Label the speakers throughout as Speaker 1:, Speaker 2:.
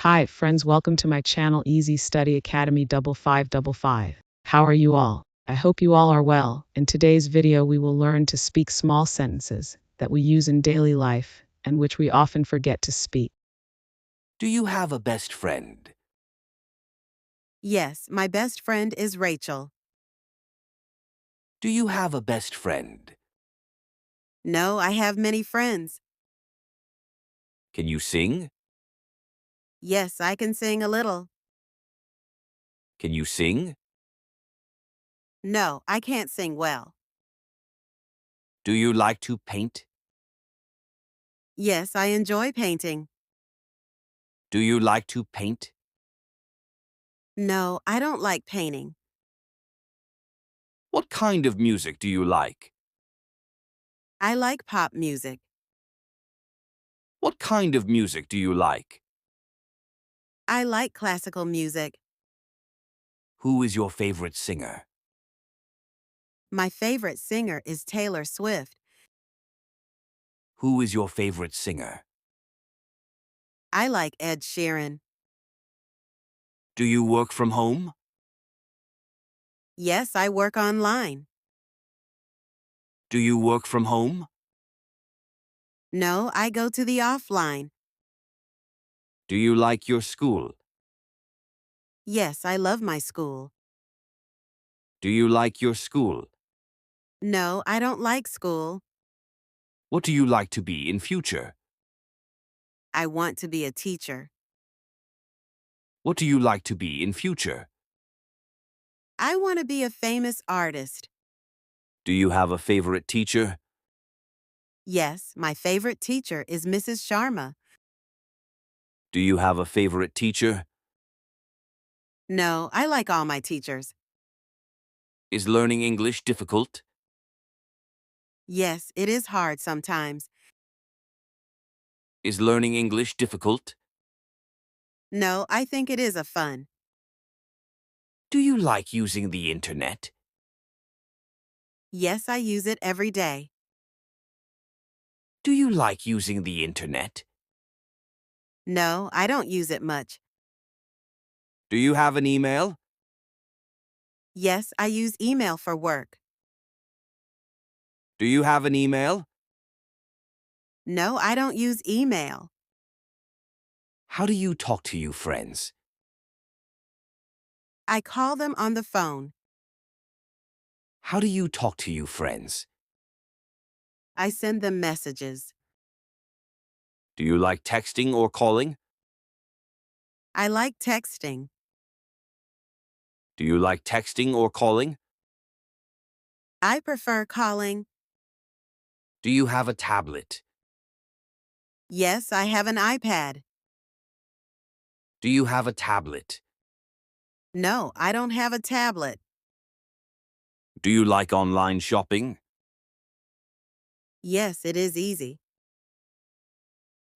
Speaker 1: Hi, friends, welcome to my channel Easy Study Academy 5555. How are you all? I hope you all are well. In today's video, we will learn to speak small sentences that we use in daily life and which we often forget to speak.
Speaker 2: Do you have a best friend?
Speaker 3: Yes, my best friend is Rachel.
Speaker 2: Do you have a best friend?
Speaker 3: No, I have many friends.
Speaker 2: Can you sing?
Speaker 3: Yes, I can sing a little.
Speaker 2: Can you sing?
Speaker 3: No, I can't sing well.
Speaker 2: Do you like to paint?
Speaker 3: Yes, I enjoy painting.
Speaker 2: Do you like to paint?
Speaker 3: No, I don't like painting.
Speaker 2: What kind of music do you like?
Speaker 3: I like pop music.
Speaker 2: What kind of music do you like?
Speaker 3: I like classical music.
Speaker 2: Who is your favorite singer?
Speaker 3: My favorite singer is Taylor Swift.
Speaker 2: Who is your favorite singer?
Speaker 3: I like Ed Sheeran.
Speaker 2: Do you work from home?
Speaker 3: Yes, I work online.
Speaker 2: Do you work from home?
Speaker 3: No, I go to the offline.
Speaker 2: Do you like your school?
Speaker 3: Yes, I love my school.
Speaker 2: Do you like your school?
Speaker 3: No, I don't like school.
Speaker 2: What do you like to be in future?
Speaker 3: I want to be a teacher.
Speaker 2: What do you like to be in future?
Speaker 3: I want to be a famous artist.
Speaker 2: Do you have a favorite teacher?
Speaker 3: Yes, my favorite teacher is Mrs. Sharma.
Speaker 2: Do you have a favorite teacher?
Speaker 3: No, I like all my teachers.
Speaker 2: Is learning English difficult?
Speaker 3: Yes, it is hard sometimes.
Speaker 2: Is learning English difficult?
Speaker 3: No, I think it is a fun.
Speaker 2: Do you like using the internet?
Speaker 3: Yes, I use it every day.
Speaker 2: Do you like using the internet?
Speaker 3: No, I don't use it much.
Speaker 2: Do you have an email?
Speaker 3: Yes, I use email for work.
Speaker 2: Do you have an email?
Speaker 3: No, I don't use email.
Speaker 2: How do you talk to your friends?
Speaker 3: I call them on the phone.
Speaker 2: How do you talk to your friends?
Speaker 3: I send them messages.
Speaker 2: Do you like texting or calling?
Speaker 3: I like texting.
Speaker 2: Do you like texting or calling?
Speaker 3: I prefer calling.
Speaker 2: Do you have a tablet?
Speaker 3: Yes, I have an iPad.
Speaker 2: Do you have a tablet?
Speaker 3: No, I don't have a tablet.
Speaker 2: Do you like online shopping?
Speaker 3: Yes, it is easy.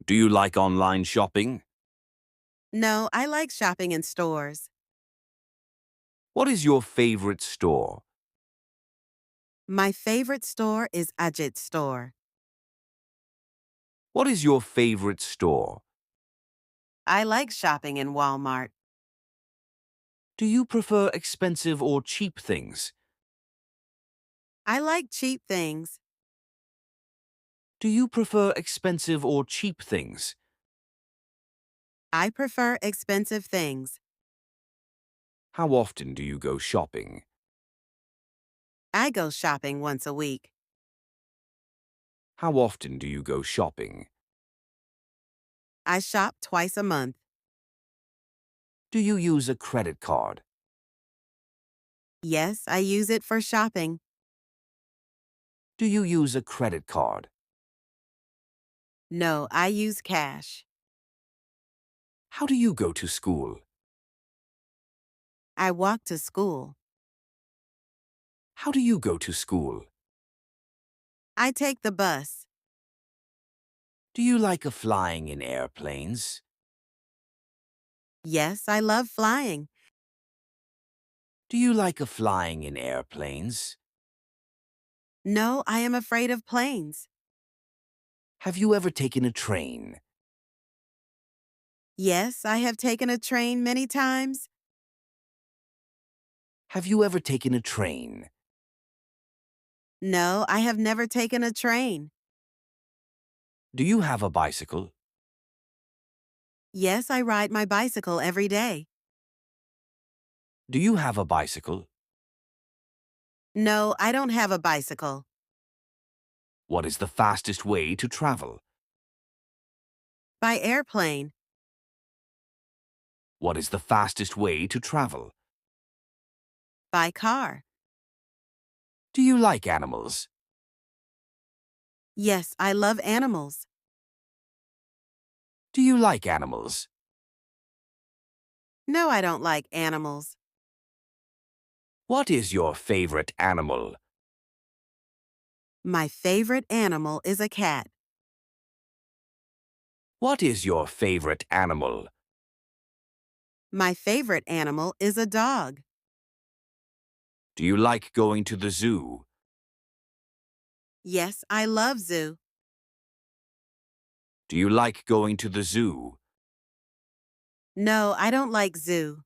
Speaker 2: Do you like online shopping?
Speaker 3: No, I like shopping in stores.
Speaker 2: What is your favorite store?
Speaker 3: My favorite store is Ajit store.
Speaker 2: What is your favorite store?
Speaker 3: I like shopping in Walmart.
Speaker 2: Do you prefer expensive or cheap things?
Speaker 3: I like cheap things.
Speaker 2: Do you prefer expensive or cheap things?
Speaker 3: I prefer expensive things.
Speaker 2: How often do you go shopping?
Speaker 3: I go shopping once a week.
Speaker 2: How often do you go shopping?
Speaker 3: I shop twice a month.
Speaker 2: Do you use a credit card?
Speaker 3: Yes, I use it for shopping.
Speaker 2: Do you use a credit card?
Speaker 3: No, I use cash.
Speaker 2: How do you go to school?
Speaker 3: I walk to school.
Speaker 2: How do you go to school?
Speaker 3: I take the bus.
Speaker 2: Do you like flying in airplanes?
Speaker 3: Yes, I love flying.
Speaker 2: Do you like flying in airplanes?
Speaker 3: No, I am afraid of planes.
Speaker 2: Have you ever taken a train?
Speaker 3: Yes, I have taken a train many times.
Speaker 2: Have you ever taken a train?
Speaker 3: No, I have never taken a train.
Speaker 2: Do you have a bicycle?
Speaker 3: Yes, I ride my bicycle every day.
Speaker 2: Do you have a bicycle?
Speaker 3: No, I don't have a bicycle.
Speaker 2: What is the fastest way to travel?
Speaker 3: By airplane.
Speaker 2: What is the fastest way to travel?
Speaker 3: By car.
Speaker 2: Do you like animals?
Speaker 3: Yes, I love animals.
Speaker 2: Do you like animals?
Speaker 3: No, I don't like animals.
Speaker 2: What is your favorite animal?
Speaker 3: My favorite animal is a cat.
Speaker 2: What is your favorite animal?
Speaker 3: My favorite animal is a dog.
Speaker 2: Do you like going to the zoo?
Speaker 3: Yes, I love zoo.
Speaker 2: Do you like going to the zoo?
Speaker 3: No, I don't like zoo.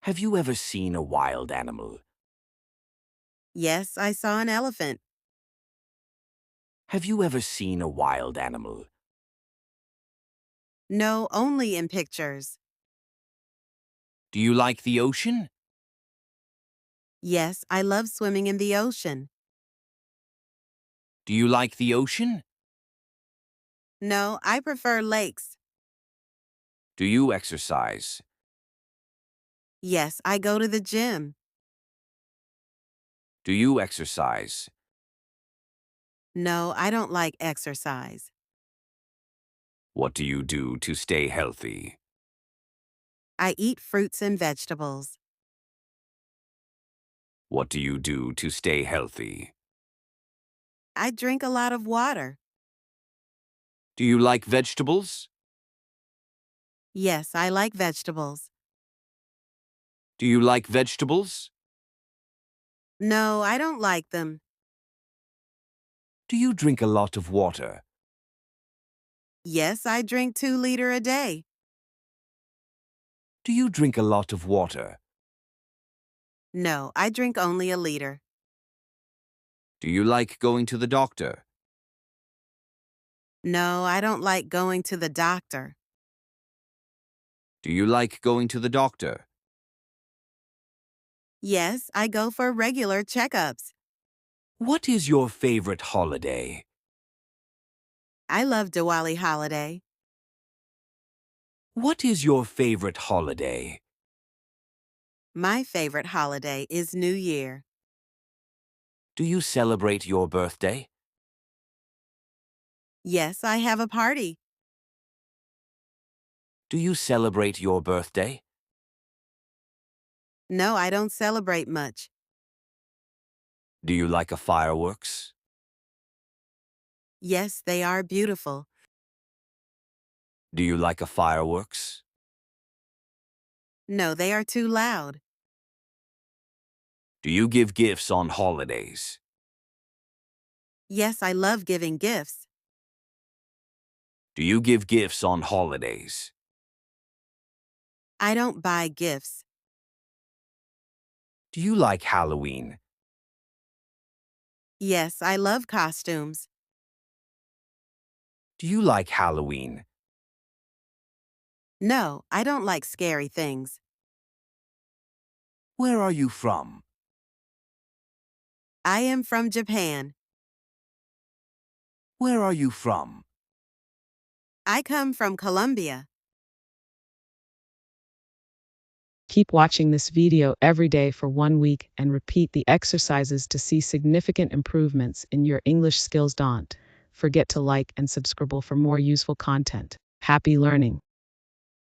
Speaker 2: Have you ever seen a wild animal?
Speaker 3: Yes, I saw an elephant.
Speaker 2: Have you ever seen a wild animal?
Speaker 3: No, only in pictures.
Speaker 2: Do you like the ocean?
Speaker 3: Yes, I love swimming in the ocean.
Speaker 2: Do you like the ocean?
Speaker 3: No, I prefer lakes.
Speaker 2: Do you exercise?
Speaker 3: Yes, I go to the gym.
Speaker 2: Do you exercise?
Speaker 3: No, I don't like exercise.
Speaker 2: What do you do to stay healthy?
Speaker 3: I eat fruits and vegetables.
Speaker 2: What do you do to stay healthy?
Speaker 3: I drink a lot of water.
Speaker 2: Do you like vegetables?
Speaker 3: Yes, I like vegetables.
Speaker 2: Do you like vegetables?
Speaker 3: No, I don't like them.
Speaker 2: Do you drink a lot of water?
Speaker 3: Yes, I drink 2 liters a day.
Speaker 2: Do you drink a lot of water?
Speaker 3: No, I drink only a liter.
Speaker 2: Do you like going to the doctor?
Speaker 3: No, I don't like going to the doctor.
Speaker 2: Do you like going to the doctor?
Speaker 3: Yes, I go for regular checkups.
Speaker 2: What is your favorite holiday?
Speaker 3: I love Diwali holiday.
Speaker 2: What is your favorite holiday?
Speaker 3: My favorite holiday is New Year.
Speaker 2: Do you celebrate your birthday?
Speaker 3: Yes, I have a party.
Speaker 2: Do you celebrate your birthday?
Speaker 3: No, I don't celebrate much.
Speaker 2: Do you like a fireworks?
Speaker 3: Yes, they are beautiful.
Speaker 2: Do you like a fireworks?
Speaker 3: No, they are too loud.
Speaker 2: Do you give gifts on holidays?
Speaker 3: Yes, I love giving gifts.
Speaker 2: Do you give gifts on holidays?
Speaker 3: I don't buy gifts.
Speaker 2: Do you like Halloween?
Speaker 3: Yes, I love costumes.
Speaker 2: Do you like Halloween?
Speaker 3: No, I don't like scary things.
Speaker 2: Where are you from?
Speaker 3: I am from Japan.
Speaker 2: Where are you from?
Speaker 3: I come from Colombia.
Speaker 1: Keep watching this video every day for 1 week and repeat the exercises to see significant improvements in your English skills. Don't forget to like and subscribe for more useful content. Happy learning!